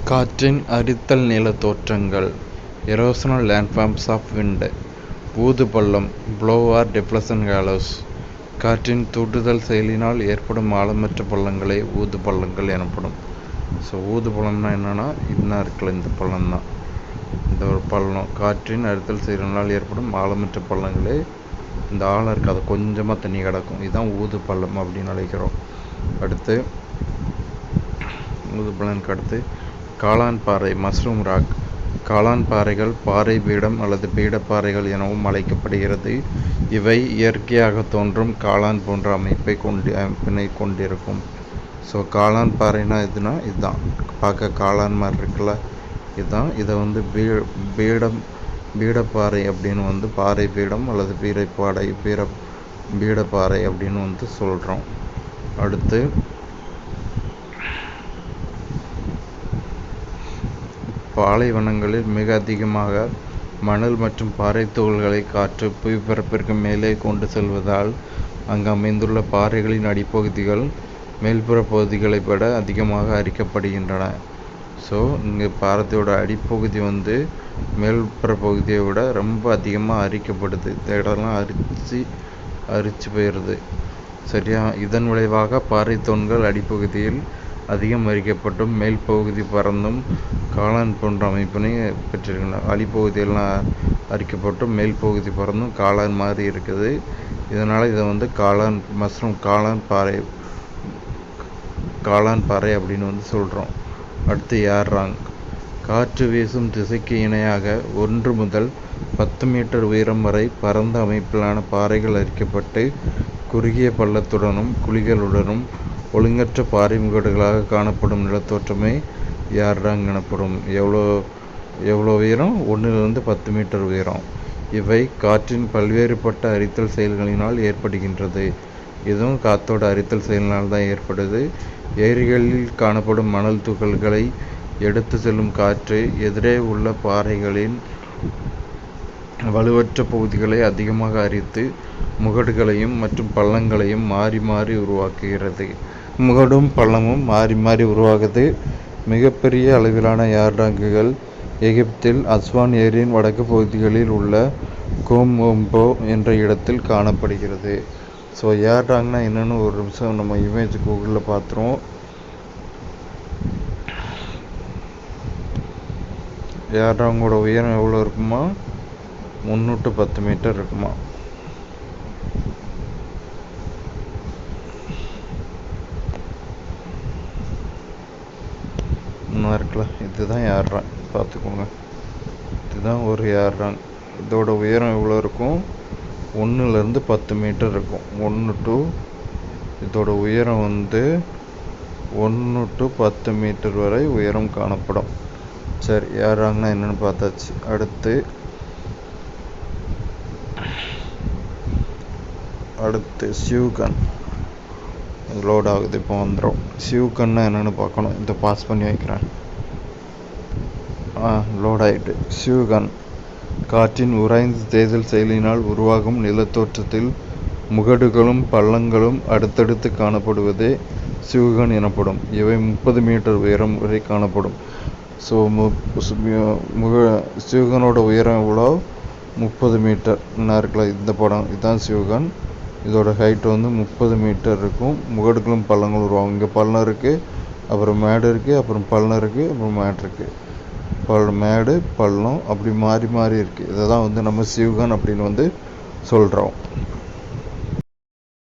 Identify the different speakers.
Speaker 1: காற்றின் அரித்தல் நிலத்தோற்றங்கள் எரோஷனல் லேண்ட்ஃபார்ம்ஸ் ஆஃப் விண்ட். ஊதுபள்ளம் ப்ளோஆர் டிப்ளசன் ஹாலோஸ். காற்றின் தூண்டுதல் செயலினால் ஏற்படும் ஆழமற்ற பள்ளங்களே ஊதுபள்ளங்கள் எனப்படும். ஸோ ஊதுபள்ளம்னா என்னென்னா இன்னும் இருக்கல இந்த பள்ளம் தான். இந்த ஒரு பள்ளம் காற்றின் அரித்தல் செயலினால் ஏற்படும் ஆழமற்ற பள்ளங்களே இந்த ஆழம் இருக்குது, அது கொஞ்சமாக தண்ணி கிடக்கும், இதுதான் ஊதுபள்ளம் அப்படின்னு அழைக்கிறோம். அடுத்து ஊதுபள்ளனுக்கு அடுத்து காளான் பாறை மஷ்ரூம் ராக். காளான் பாறைகள் பாறை பீடம் அல்லது பீடப்பாறைகள் எனவும் அழைக்கப்படுகிறது. இவை இயற்கையாக தோன்றும் காளான் போன்ற அமைப்பினை கொண்டிருக்கும். ஸோ காளான் பாறைனா எதுனா இதுதான், பார்க்க காளான் மாதிரி இருக்குல்ல, இதுதான். இதை பீடப்பாறை அப்படின்னு பாறை பீடம் அல்லது பீடப்பாறை அப்படின்னு சொல்கிறோம். அடுத்து பாலைவனங்களில் மிக அதிகமாக மணல் மற்றும் பாறை துகள்களை காற்று புவிப்பரப்பிற்கு மேலே கொண்டு செல்வதால் அங்கு அமைந்துள்ள பாறைகளின் அடிப்பகுதிகள் மேல்புற பகுதிகளை விட அதிகமாக அரிக்கப்படுகின்றன. ஸோ இங்கே பாறையோட அடிப்பகுதி மேல்புற பகுதியை விட ரொம்ப அதிகமாக அரிக்கப்படுது. இந்த இடம்லாம் அரிச்சு போயிடுது. சரியா? இதன் விளைவாக பாறை தூண்கள் அடிப்பகுதியில் அதிகம் அரிக்கப்பட்டும் மேல் பகுதி பறந்தும் காளான் போன்ற அமைப்பினை பெற்றிருக்கின்றன. அடிப்பகுதியெல்லாம் அரிக்கப்பட்டும் மேல் பகுதி பறந்தும் காளான் மாதிரி இருக்குது. இதனால் இதை காளான் மஷ்ரூம் காளான் பாறை அப்படின்னு சொல்கிறோம். அடுத்து ஏர்ராங். காற்று வீசும் திசைக்கு இணையாக 1 முதல் 10 மீட்டர் உயரம் வரை பரந்த அமைப்பிலான பாறைகள் அரிக்கப்பட்டு குறுகிய பள்ளத்துடனும் குழிகளுடனும் ஒழுங்கற்ற பாறை முகடுகளாக காணப்படும் நிலத்தோற்றமே ஏர்ராங் எனப்படும். எவ்வளோ உயரம்? 1 to 10 மீட்டர் உயரம். இவை காற்றின் பல்வேறுபட்ட அரித்தல் செயல்களினால் ஏற்படுகின்றது. இதுவும் காற்றோட அரித்தல் செயலினால் தான் ஏற்படுது. ஏரிகளில் காணப்படும் மணல் துகள்களை எடுத்து செல்லும் காற்று எதிரே உள்ள பாறைகளின் வலுவற்ற பகுதிகளை அதிகமாக அரித்து முகடுகளையும் மற்றும் பள்ளங்களையும் மாறி மாறி உருவாக்குகிறது. முகடும் பள்ளமும் மாறி மாறி உருவாகுது. மிகப்பெரிய அளவிலான ஏர்ராங்குகள் எகிப்தில் அஸ்வான் ஏரியின் வடக்கு பகுதிகளில் உள்ள கோம்ஓம்போ என்ற இடத்தில் காணப்படுகிறது. ஸோ ஏர்ராங்னா என்னென்னு ஒரு நிமிஷம் நம்ம இமேஜ் கூகுளில் பார்த்துருவோம். ஏர்ராங்கோட உயரம் எவ்வளோ இருக்குமா? 3 to 10 மீட்டர் இருக்குமா. இன்னும் இருக்குல்ல, இதுதான் ஏர்ராங், பார்த்துக்கோங்க. இதுதான் ஒரு ஏர்ராங். இதோட உயரம் எவ்வளோ இருக்கும்? 1 to 10 மீட்டர் இருக்கும். இதோட உயரம் 1 to 10 மீட்டர் வரை உயரம் காணப்படும். சரி, ஏர்ராங்னா என்னென்னு பார்த்தாச்சு. அடுத்து சியூகன் லோட் ஆகுது. இப்போ வந்துடும். சியூகன்னா என்னென்னு பார்க்கணும். இதை பாஸ் பண்ணி வைக்கிறேன். லோட் ஆகிட்டு. சியூகன் காற்றின் உராய்ந்து தேய்தல் செயலினால் உருவாகும் நிலத்தோற்றத்தில் முகடுகளும் பள்ளங்களும் அடுத்தடுத்து காணப்படுவதே சியூகன் எனப்படும். இவை 30 மீட்டர் உயரம் வரை காணப்படும். ஸோ சியூகனோட உயரம் எவ்வளோ? 30 மீட்டர். என்ன இருக்குல்ல, இந்த படம் இதுதான் சியூகன். இதோட ஹைட் 30 மீட்டர் இருக்கும். முகடுகளும் பள்ளங்களும் உருவாகும். இங்கே பள்ளம் இருக்குது, அப்புறம் மேடு இருக்குது, அப்புறம் பள்ளம் இருக்குது, அப்புறம் மேடு இருக்குது. மேடு பள்ளம் அப்படி மாறி மாறி இருக்குது. இதை தான் நம்ம சியூகன் அப்படின்னு சொல்கிறோம்.